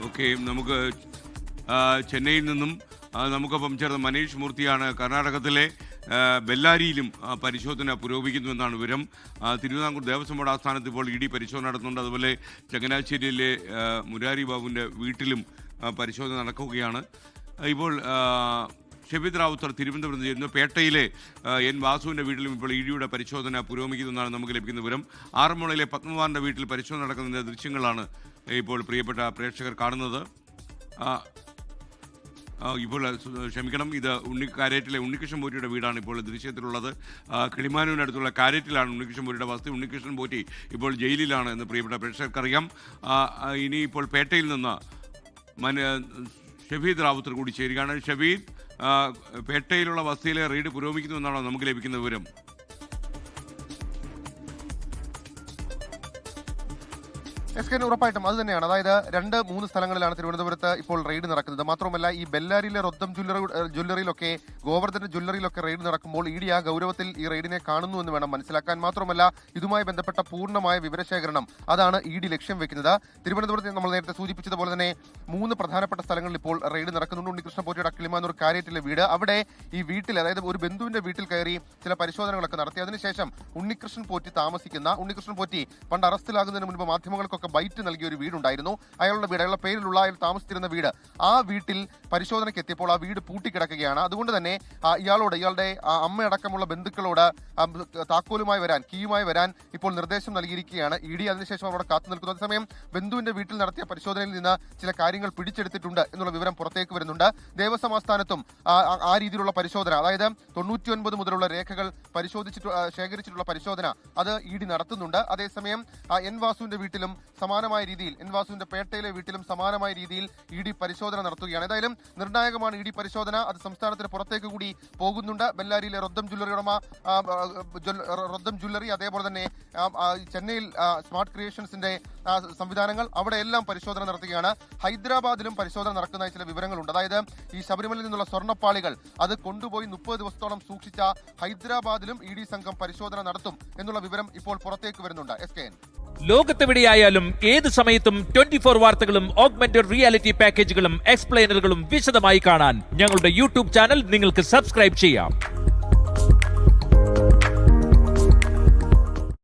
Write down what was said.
Okay, നമുക്ക് ചെന്നൈയിൽ നിന്നും നമുക്കൊപ്പം ചേർന്ന മനീഷ് മൂർത്തിയാണ്. കർണാടകത്തിലെ ബെല്ലാരിയിലും പരിശോധന പുരോഗമിക്കുന്നുവെന്നാണ് വിവരം. തിരുവിതാംകൂർ ദേവസ്വം ബോർഡ് ആസ്ഥാനത്ത് ഇപ്പോൾ ഇ ഡി പരിശോധന നടത്തുന്നുണ്ട്. അതുപോലെ ചങ്ങനാശ്ശേരിയിലെ മുരാരി ബാബുവിൻ്റെ വീട്ടിലും പരിശോധന നടക്കുകയാണ്. ഇപ്പോൾ ഷെഫീദ് റാവുത്തർ തിരുവനന്തപുരത്ത് ചെയ്യുന്നു. പേട്ടയിലെ എൻ വാസുവിൻ്റെ വീട്ടിലും ഇപ്പോൾ ഇ ഡിയുടെ പരിശോധന പുരോഗമിക്കുന്നതാണ് നമുക്ക് ലഭിക്കുന്ന വിവരം. ആറന്മുളയിലെ പത്മകുമാറിൻ്റെ വീട്ടിൽ പരിശോധന നടക്കുന്നതിൻ്റെ ദൃശ്യങ്ങളാണ് ഇപ്പോൾ പ്രിയപ്പെട്ട പ്രേക്ഷകർ കാണുന്നത്. ഇപ്പോൾ ക്ഷമിക്കണം, ഇത് കാരേറ്റിലെ ഉണ്ണികൃഷ്ണൻ പോറ്റിയുടെ വീടാണ് ഇപ്പോൾ ദൃശ്യത്തിലുള്ളത്. കിളിമാനൂരിനടുത്തുള്ള കാരേറ്റിലാണ് ഉണ്ണികൃഷ്ണൻ പോറ്റിയുടെ വസതി. ഉണ്ണികൃഷ്ണൻ പോറ്റി ഇപ്പോൾ ജയിലിലാണ് എന്ന് പ്രിയപ്പെട്ട പ്രേക്ഷകർക്കറിയാം. ഇനിയിപ്പോൾ പേട്ടയിൽ നിന്ന് ഷെഫീദ് റാവുത്തർ കൂടി ചേരുകയാണ്. ഷെഫീദ്, പേട്ടയിലുള്ള വസതിയിലെ റെയ്ഡ് പുരോഗമിക്കുന്നുവെന്നാണോ നമുക്ക് ലഭിക്കുന്ന വിവരം? ഉറപ്പായിട്ടും അത് തന്നെയാണ്. അതായത് 2-3 സ്ഥലങ്ങളിലാണ് തിരുവനന്തപുരത്ത് ഇപ്പോൾ റെയ്ഡ് നടക്കുന്നത്. മാത്രമല്ല ഈ ബെല്ലാരിയിലെ റൊദ്ദം ജ്വല്ലറിയിലൊക്കെ ഗോവർദ്ധന ജ്വല്ലറിയിലൊക്കെ റെയ്ഡ് നടക്കുമ്പോൾ ഇ ഡി ആ ഗൗരവത്തിൽ ഈ റെയ്ഡിനെ കാണുന്നു എന്ന് വേണം മനസ്സിലാക്കാൻ. മാത്രമല്ല ഇതുമായി ബന്ധപ്പെട്ട പൂർണ്ണമായ വിവരശേഖരണം അതാണ് ഇ ഡി ലക്ഷ്യം വെക്കുന്നത്. തിരുവനന്തപുരത്ത് നമ്മൾ നേരത്തെ സൂചിപ്പിച്ചതുപോലെ തന്നെ 3 പ്രധാനപ്പെട്ട സ്ഥലങ്ങളിൽ ഇപ്പോൾ റെയ്ഡ് നടക്കുന്നുണ്ട്. ഉണ്ണികൃഷ്ണൻ പോറ്റിയുടെ കിളിമാനൂർ കാരേറ്റിലെ വീട്, അവിടെ ഈ വീട്ടിൽ, അതായത് ഒരു ബന്ധുവിന്റെ വീട്ടിൽ കയറി ചില പരിശോധനകളൊക്കെ നടത്തി. അതിനുശേഷം ഉണ്ണികൃഷ്ണൻ പോറ്റി പണ്ട് അറസ്റ്റിലാകുന്നതിന് മുൻപ് മാധ്യമങ്ങൾക്കൊക്കെ ബൈറ്റ് നൽകിയ ഒരു വീടുണ്ടായിരുന്നു. അയാളുടെ വീട്, അയാളുടെ പേരിലുള്ള അയാൾ താമസിച്ചിരുന്ന വീട്, ആ വീട്ടിൽ പരിശോധനയ്ക്ക് എത്തിയപ്പോൾ ആ വീട് പൂട്ടിക്കിടക്കുകയാണ്. അതുകൊണ്ട് തന്നെ ഇയാളുടെ അമ്മയടക്കമുള്ള ബന്ധുക്കളോട് താക്കോലുമായി വരാൻ, കീയുമായി വരാൻ ഇപ്പോൾ നിർദ്ദേശം നൽകിയിരിക്കുകയാണ് ഇ ഡി. അതിനുശേഷം അവിടെ കാത്തു നിൽക്കുന്നു. അതേസമയം ബന്ധുവിന്റെ വീട്ടിൽ നടത്തിയ പരിശോധനയിൽ നിന്ന് ചില കാര്യങ്ങൾ പിടിച്ചെടുത്തിട്ടുണ്ട് എന്നുള്ള വിവരം പുറത്തേക്ക് വരുന്നുണ്ട്. ദേവസ്വം ആസ്ഥാനത്തും ആ രീതിയിലുള്ള പരിശോധന, അതായത് 99 മുതലുള്ള രേഖകൾ ശേഖരിച്ചിട്ടുള്ള പരിശോധന അത് ഇ ഡി നടത്തുന്നുണ്ട്. അതേസമയം എൻ വാസുവിന്റെ വീട്ടിലും സമാനമായ രീതിയിൽ, എൻ വാസുവിന്റെ പേട്ടയിലെ വീട്ടിലും സമാനമായ രീതിയിൽ ഇ ഡി പരിശോധന നടത്തുകയാണ്. ഏതായാലും നിർണായകമാണ് ഇ ഡി പരിശോധന. അത് സംസ്ഥാനത്തിന് പുറത്തേക്ക് കൂടി പോകുന്നുണ്ട്. ബെല്ലാരിയിലെ റൊദ്ദം ജ്വല്ലറി, അതേപോലെ തന്നെ ചെന്നൈയിൽ സ്മാർട്ട് ക്രിയേഷൻസിന്റെ സംവിധാനങ്ങൾ, അവിടെയെല്ലാം പരിശോധന നടത്തുകയാണ്. ഹൈദരാബാദിലും പരിശോധന നടക്കുന്നതായി ചില വിവരങ്ങളുണ്ട്. അതായത് ഈ ശബരിമലയിൽ നിന്നുള്ള സ്വർണ്ണപ്പാളികൾ അത് കൊണ്ടുപോയി 30 ദിവസത്തോളം സൂക്ഷിച്ച ഹൈദരാബാദിലും ഇ ഡി സംഘം പരിശോധന നടത്തും എന്നുള്ള വിവരം ഇപ്പോൾ പുറത്തേക്ക് വരുന്നുണ്ട്. SKN. ലോകത്തെവിടെയായാലും ഏത് സമയത്തും 24 വാർത്തകളും ഓഗ്മെന്റഡ് റിയാലിറ്റി പാക്കേജുകളും എക്സ്പ്ലെയിനറുകളും വിശദമായി കാണാൻ ഞങ്ങളുടെ യൂട്യൂബ് ചാനൽ നിങ്ങൾക്ക് സബ്സ്ക്രൈബ് ചെയ്യാം.